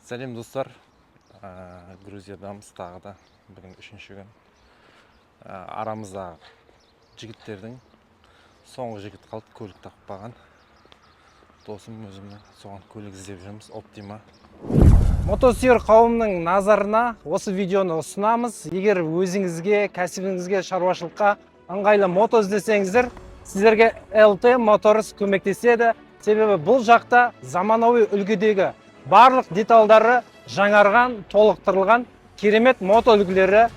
Сәлем достар, Грузиядамыз тағы да бүгін үшінші күн. Арамыздағы жігіттердің соңғы жігіт қалды, көлік таппаған. Досым өзімнің соған көлік іздеп жүрміз, Optima. Мотосүйер қауымның назарына осы видеоны ұсынамыз. Егер өзіңізге, кәсібіңізге, шаруашылыққа ыңғайлы мото іздесеңіздер, сіздерге LT Motors көмектеседі. Себебі бұл жақта заманауи үлгідегі барлық деталдары жаңарған, толықтырылған керемет мото үлгілері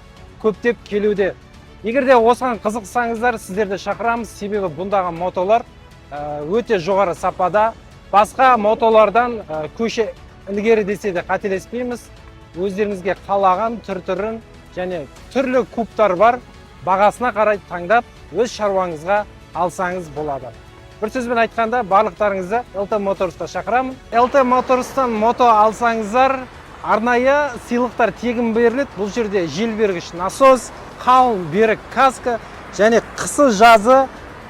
көптеп келуде. Егер де осыған қызықсаңыздар, сіздерді шақырамыз, себебі бұндағы мотолар өте жоғары сапада. Басқа мотолардан көше ілгері десе де қателеспейміз. Өздеріңізге қалаған түр-түрін және түрлі кубтар бар, бағасына қарай таңдап, өз шаруаңызға алсаңыз болады. Бір сөзбен айтқанда, барлықтарыңызды LT Motors'қа шақырамын. LT Motors'тан мото алсаңыздар, арнайы сыйлықтар тегін беріледі. Бұл жерде жел бергіш насос, қалың берік каска және қысы-жазы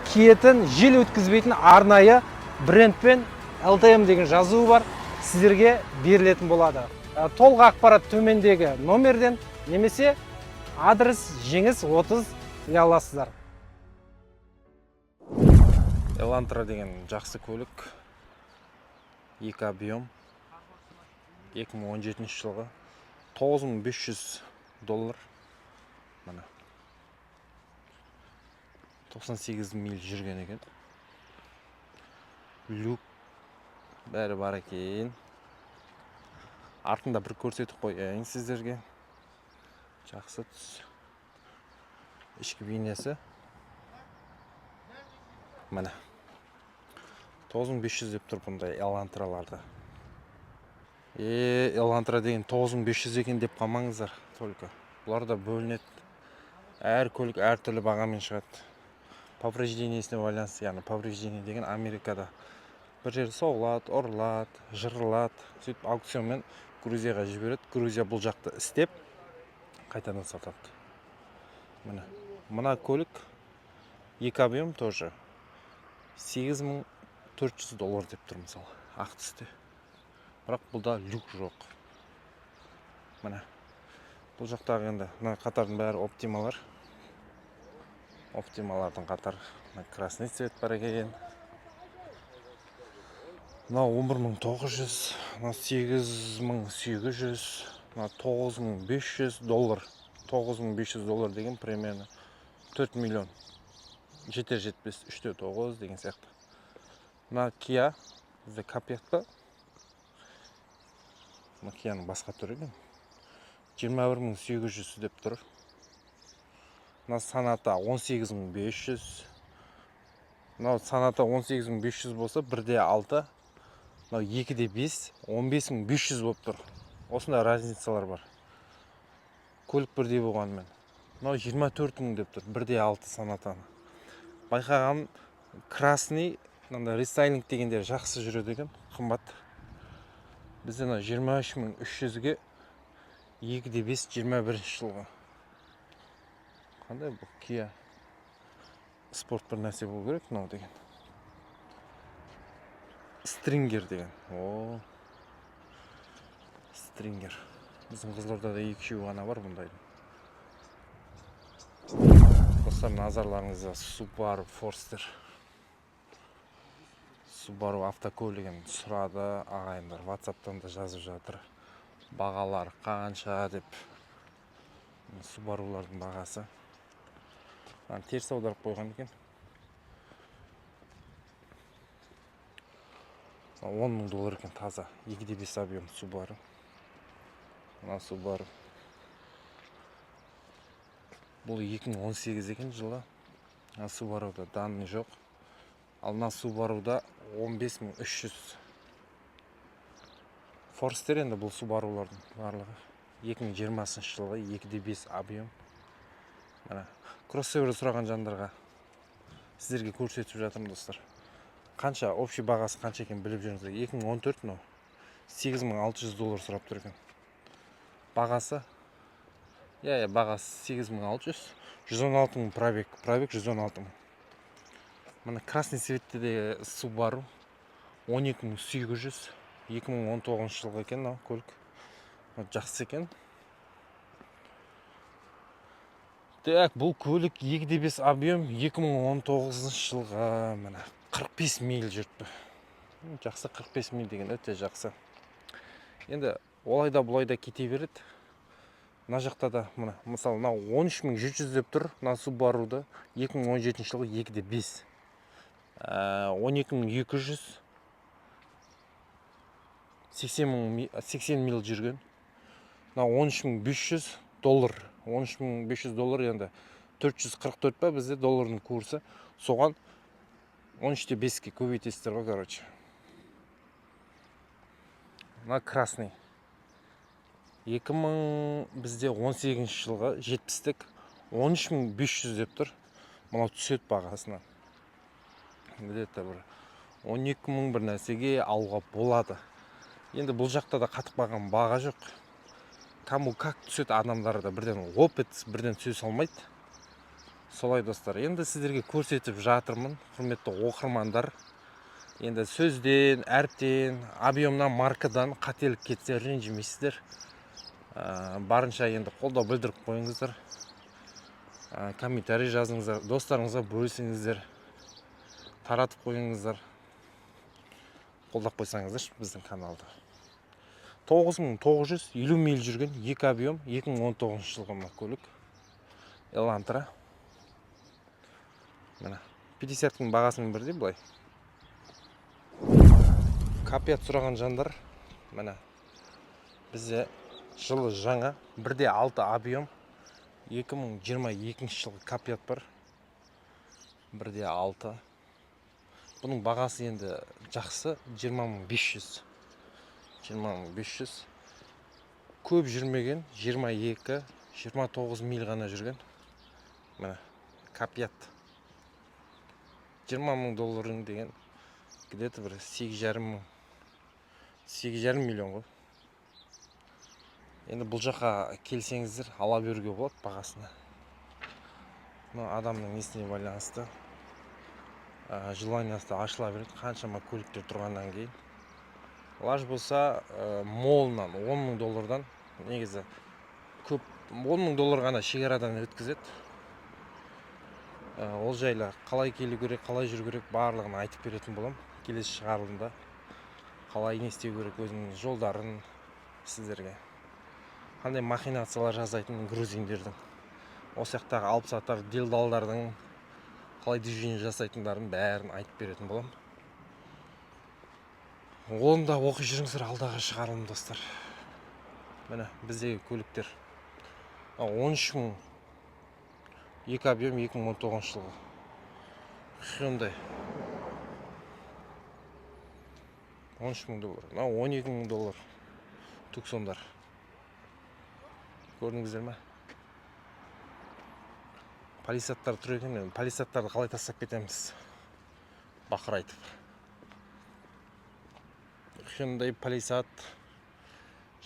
киетін, жел өткізбейтін арнайы брендпен LTM деген жазуы бар, сіздерге берілетін болады. Толық ақпарат төмендегі номерден немесе адрес Жеңіс 30 аласыздар. Elantra деген жақсы көлік, 2 объем, 2017 жылғы, $9500. Мына 98 миль жүрген екен. Люк бәрі бар екен. Артында бір көрсетіп қояйын сіздерге. Жақсы түс. Ішкі бейнесі. Міне 9500 деп тұр бұндай Elantrаларды. Elantra деген 9500 екен деп қалмаңыздар. Только бұлар да бөлінеді. Әр көлік әр түрлі бағамен шығады. Повреждениесіне байланысты, яғни повреждение деген Америкада бір жері соғылады, ұрылады, жырылады. Сөйтіп аукционмен Грузияға жібереді. Грузия бұл жақты істеп қайтадан сатады. Мына көлік 2 объем тоже $8400 деп тұр мысалы, ақ түсте. Бірақ бұлда люк жоқ. Міне бұл жақтағы енді қатардың бәрі Optima'лар. Optima'лардың қатар красный цвет бар екен. Мына $11900, мына $8800, мына $9500. $9500 деген примерно 4 миллион. жетер-жетпес 3-9 деген сияқты. Мына Kia бізде капетті. Мына Kia'ның басқа түрі екен. 21800 деп тұр. Мына Sonata 18500. Мына Sonata 18500 болса 1.6, мына 2.5 15500 болып тұр. Осындай разницалар бар. Көлік бірдей болғанымен. Мына 24000 деп тұр, 1.6 Sonata'ны. Байқаған красный, рестайлинг дегендер жақсы жүреді екен, қымбат. Бізде 23300-ге 2.5 21 жылғы. Қандай бұл Kia? Спорт бір нәрсе болу керек, мынау деген. Стрингер деген. Стрингер. Біздің Қызылордада 2 ғана бар бұндайды. Достар, назарларыңызға Subaru Forester. Subaru автокөлігін сұрады ағайындар. WhatsApp'тан да жазып жатыр. Бағалар қанша деп. Subaru'лардың бағасы. Теріс аударып қойған екен. $10,000 екен таза. 2.5 объем Subaru. Мына Subaru. Бұл 2018 екен жылы. Subaru'да данный жоқ. Ал мына Subaru'да 15300. Forester енді бұл Subaru'лардың барлығы. 2020 жылғы 2.5 объем. Кроссовер сұраған жандарға сіздерге көрсетіп жатырмын достар. Қанша, общий бағасы қанша екен біліп жүріңіздер. 2014 но $8600 сұрап тұр екен. Бағасы? Бағасы 8600. 116 пробег 116. Мына красный цветте де Subaru 12800. 2019 жылғы екен мынау көлік. Жақсы екен. Так, бұл көлік 2.5 объем 2019 жылға міне 45 миль жүрді. Жақсы, 45 миль деген өте жақсы. Енді олайда бұлайда кете береді. Мына жақта да мына мысалы 13700 деп тұр. Мына Subaru'да 2017 жылғы 2.5. 12200 80 миль жүрген. Мына 13500 доллар. 13500 доллар енді 444 па бізде доллардың курсы. Соған 13.5-ке көбейтесіздер ғой, короче. Мына красный. 2000 бізде 18 жылғы 70-тік 13500 деп тұр. Мына түсет бағасына. Где-то бір 12000 бір нәрсеге алуға болады. Енді бұл жақта да қатып қалған баға жоқ. Кому как түсет, адамдарды бірден опыт, бірден сөз салмайды. Солай достар, енді сіздерге көрсетіп жатырмын, құрметті оқырмандар. Енді сөзден, әріптен, объемнан, маркадан қателік кетсе ренжімейсіздер. Барынша енді қолдау білдіріп қойыңыздар. Комментарий жазыңыздар, достарыңызға бөлісіңіздер, таратып қойыңыздар. Қолдап қойсаңыздар біздің каналды. 9950 миль жүрген 2 объем 2019 жылғы мына көлік. Элантра. Міне 50-тің бағасымен бірдей былай. Капиат сұраған жандар, міне бізде жылы жаңа 1.6 объем 2022 жылғы капиат бар. 1.6. Бұның бағасы енді жақсы, 20500. 20500. Көп жүрмеген, 22-29 миль ғана жүрген. Міне капиат. 20 долларын деген где-то бір 8,5 миллион ғой. Енді бұл жаққа келсеңіздер ала беруге болады бағасына. Адамның несіне байланысты желаниясы ашыла береді, қаншама көліктер тұрғаннан кейін. Лаж болса молынан 10 000 доллардан негізі көп 10 000 доллар ғана шекарадан өткізеді. Ол жайлы қалай келу керек, қалай жүру керек барлығын айтып беретін болам. Келесі шығарылымда қалай не істеу керек, өзінің жолдарын сіздерге. Қандай махинациялар жасайтын грузиндердің, осы жақтағы алыпсатар делдалдардың қалай движение жасайтындарын бәрін айтып беретін болам. Оны да оқи жүріңіздер алдағы шығарылым достар. Міне біздегі көліктер 13000 2 объем 2019 жылғы. Hyundai 13000 доллар. 12000 доллар. Туксондар. Көрдіңіздер ме? Полисаттар тұр екен, полисаттарды қалай тастап кетеміз? Бақырайтып. Hyundai Palisat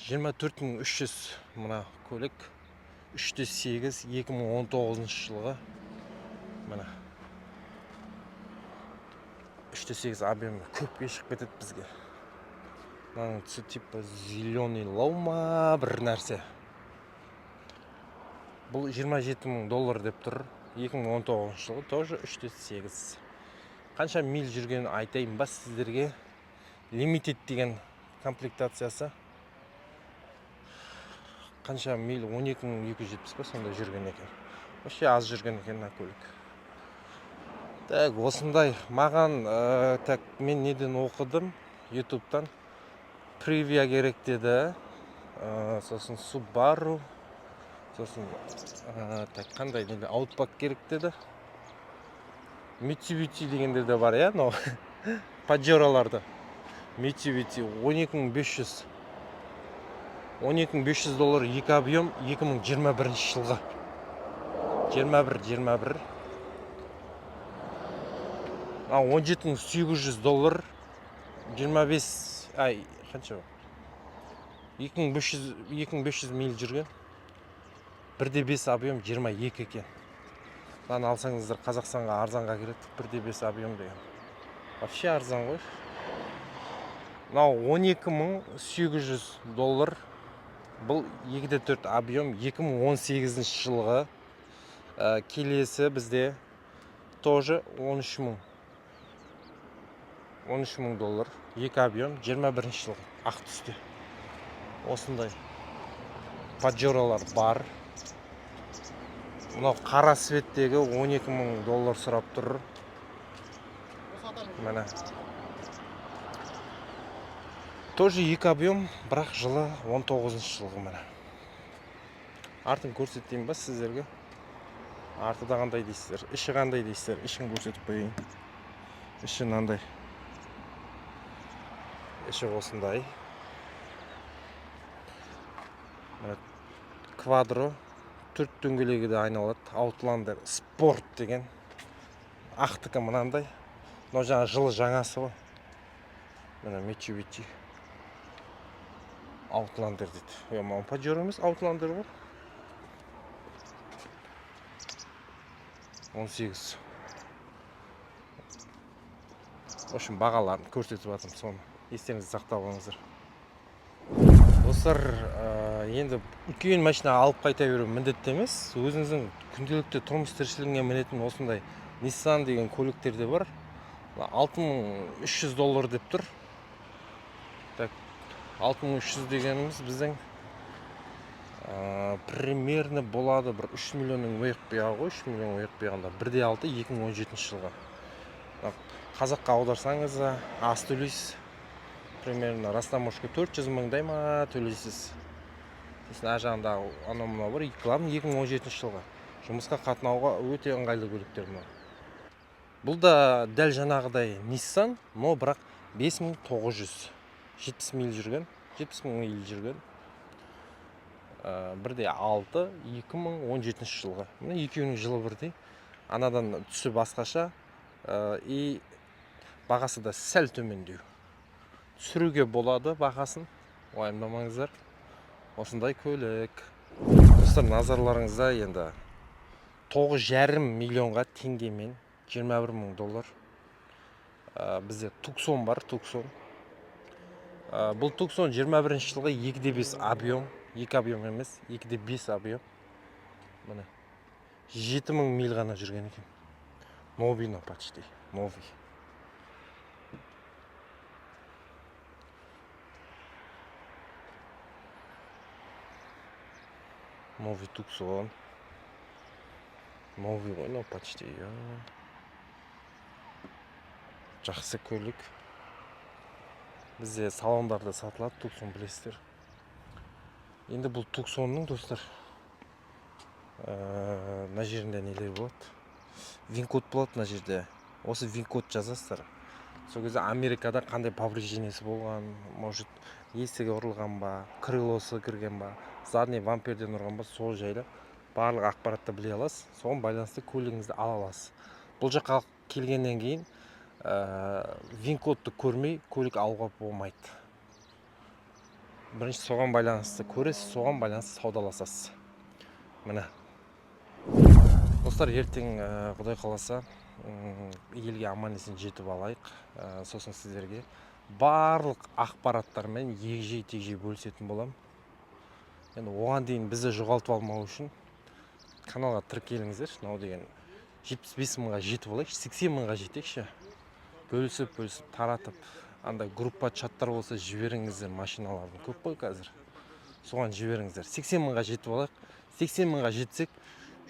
24300 мына көлік 3.8 2019 жылғы. Мына 3.8 объем көпке шығып кетеді бізге. Мына түсі типа зеленый лаума бір нәрсе. Бұл 27 000 доллар деп тұр. 2019 жылғы тоже 3.8. Қанша миль жүргенін айтайын ба сіздерге. Limited деген комплектациясы. Қанша миль 12270 па сонда жүрген екен. Вообще аз жүрген екен мына көлік. Так, осындай маған мен неден оқыдым YouTube'дан Previa керек деді. Сосын Subaru, сосын қандай деді Outback керек деді. Mitsubishi дегендер де бар, но Pajero-ларды. Mitsubishi 12500 доллар 2 объем 2021 жылғы. 21. 17800 доллар 25 қанша? 2500 миль жүрген. 1.5 объем 22 екен. Lan алсаңыздар Қазақстанға арзанға келеді. 1.5 объем деген. Вообще арзан ғой. Мынау 12800 доллар Бұл 2.4 объем 2018 жылғы. Келесі бізде тоже 13 мың доллар. 2 объем 21 жылғы. Ақ түсті. Осындай паджеролар бар. Мынау қара светтегі 12 мың доллар сұрап тұр. Міне. Тоже 2 объем, бірақ жылы 19 жылғы міне. Артын көрсетейін ба сіздерге? Арты да қандай дейсіздер? Іші қандай дейсіздер? Ішін көрсетіп қойайын. Іші мынандай. Іші осындай. Квадро. 4 дөңгелегі де айналады. Outlander Sport деген. Ақтықы мынандай. Мынау жаңа жылы жаңасы ғой. Мына Mitsubishi Outlander дейді. Мынау Pajero емес, Outlander ғой. 18. В общем, бағаларын көрсетіп жатырмын, соны естеріңізде сақтап алыңыздар. Достар, енді үлкен машина алып қайта беру міндетті емес. Өзіңіздің күнделікті тұрмыс тіршілігіне мінетін осындай Nissan деген көліктерде бар. 6300 доллар деп тұр. 6300 дегеніміз біздің примерно болады бір 3 миллионның өйік бұяғы ғой. 3 миллион өйік бұяғында 1.6 2017 жылғы. Қазаққа аударсаңыз, аз төлейсіз. Примерно растаможка 400 мыңдай ма төлейсіз. Сосын ажағында анау бар. Главный 2017 жылғы. Жұмысқа қатынауға өте ыңғайлы көліктер мынау. Бұл да дәл жаңағыдай Nissan, но бірақ 5900 70 миль жүрген, 70 мың миль жүрген. 1.6 2017 жылғы. Мына екеуінің жылы бірдей. Анадан түсі басқаша, и бағасы да сәл төмендеу. Сүруге болады бағасын, уайымдамаңыздар. Осындай көлік. Достар, назарларыңызда енді 9,5 миллионға теңгемен 21 мың доллар. Бізде Tucson бар, Tucson. Бұл Tucson 21 жылғы 2.5 объем, 2 объем емес, 2.5 объем. Міне 7 мың миль ғана жүрген екен. Новина почти, новый. Новый Tucson. Новый ғой, но почти. Жақсы көлік. Бізде салондарда сатылады, Tucson білесіздер. Енді бұл Tucsonның достар, мына жерінде нелер болады? Вин-код болады мына жерде. Осы вин-код жазасыздар. Сол кезде Америкада қандай повреждениесі болған, может, есігі ұрылған ба, крылосы кірген ба, задний вамперден ұрған ба, сол жайлы барлық ақпаратты біле аласыз. Соған байланысты көлігіңізді ала аласыз. Бұл жаққа келгеннен кейін вин-кодты көрмей көлік алуға болмайды. Бірінші соған байланысты көресіз, соған байланысты саудаласасыз. Міне. Достар, ертең Құдай қаласа елге аман есен жетіп алайық. Сосын сіздерге барлық ақпараттармен егжей-тегжей бөлісетін болам. Енді оған дейін бізді жоғалтып алмау үшін каналға тіркеліңіздер. Мынау деген 75 мыңға жетіп алайық, 80 мыңға жетейікші. Бөлісіп таратып, андай группа чаттар болса жіберіңіздер, машиналардың көп қой қазір. Соған жіберіңіздер. 80 мыңға жетіп алайық. 80 мыңға жетсек,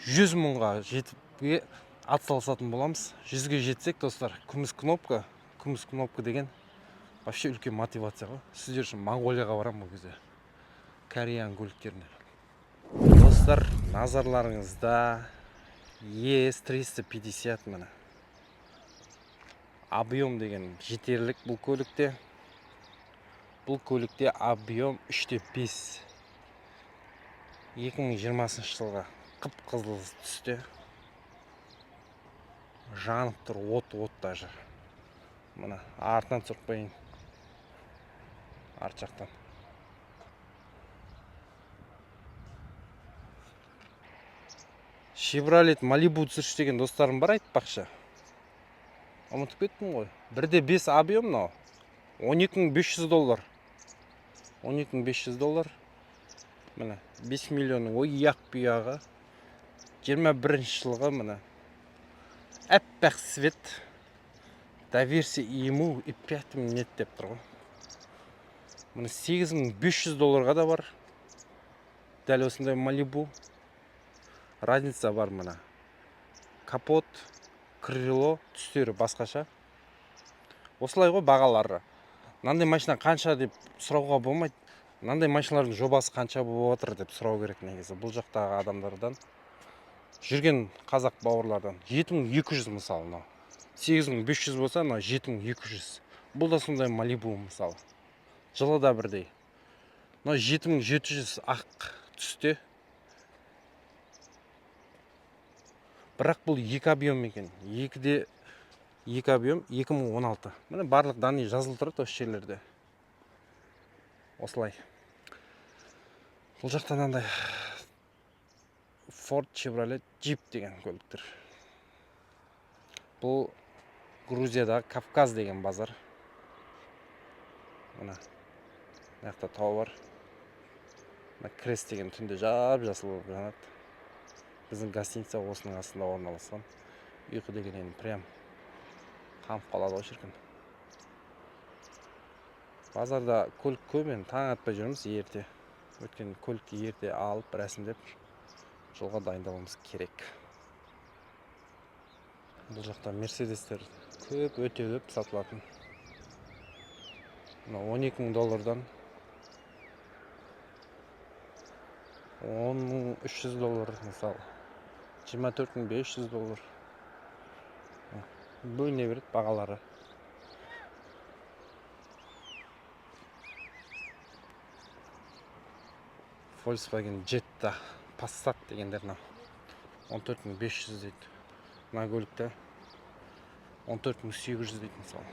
100 мыңға жетіпке атсалысатын боламыз. 100-ге жетсек, достар, күміс кнопка деген вообще үлкен мотивация ғой. Сіздер үшін Монғолияға барам бұл кезде. Кореян көліктеріне. Достар, назарларыңызда ES350 міне. Объем деген жетерлік бұл көлікте. Бұл көлікте объем 3.5. 2020 жылға қып-қызыл түсте. Жанып тұр, от даже. Мына артынан түсіріп арт жақтан. Chevrolet Malibu түсіріш деген достарым бар айтпақшы. Ұмытып кеттім ғой. 1.5 объем мынау. 12.500 доллар. 12.500 доллар. міне 5 миллионның ойяқ бұяғы 21-ші жылғы міне әппақ свет доверься ему и 5 нет деп тұр ғой. Міне $8500 да бар. Дәл осындай Malibu. Разница бар міне. Капот, крыло, түстері басқаша. Осылай ғой бағалары. Мынандай машина қанша деп сұрауға болмайды. Мынандай машиналардың жобасы қанша болып отыр деп сұрау керек негізі. Бұл жақтағы адамдардан, жүрген қазақ бауырлардан 7200 мысалы мынау. 8500 болса, мынау 7200. Бұл да сондай Malibu мысалы. Жылы да бірдей. Мынау 7700 ақ түсте. Бірақ бұл 2 объем екен. 2 объем 2016. Міне барлық данный жазылып тұрады осы жерлерде. Осылай. Бұл жақтан андай Ford Chevrolet Jeep деген көліктер. Бұл Грузиядағы Кавказ деген базар. Мына мына тау бар. Мына Крест деген түнде жап-жасыл болып жанады. Біздің гостиница осының астында орналасқан. Ұйқы деген енді прям қамып қалады ғой шіркін. Базарда көлік көп, енді таң атпай жүрміз ерте. Өткен көлікті ерте алып, рәсімдеп жолға дайындалуымыз керек. Бұл жақта Мерседестер көп, өте көп сатылатын. $12,000-дан $10,300 мысалы. $24,500. Бөліне береді бағалары. Volkswagen Jetta Passat дегендер 14,500 дейді. Мына көлікті 14,800 дейді мысалы.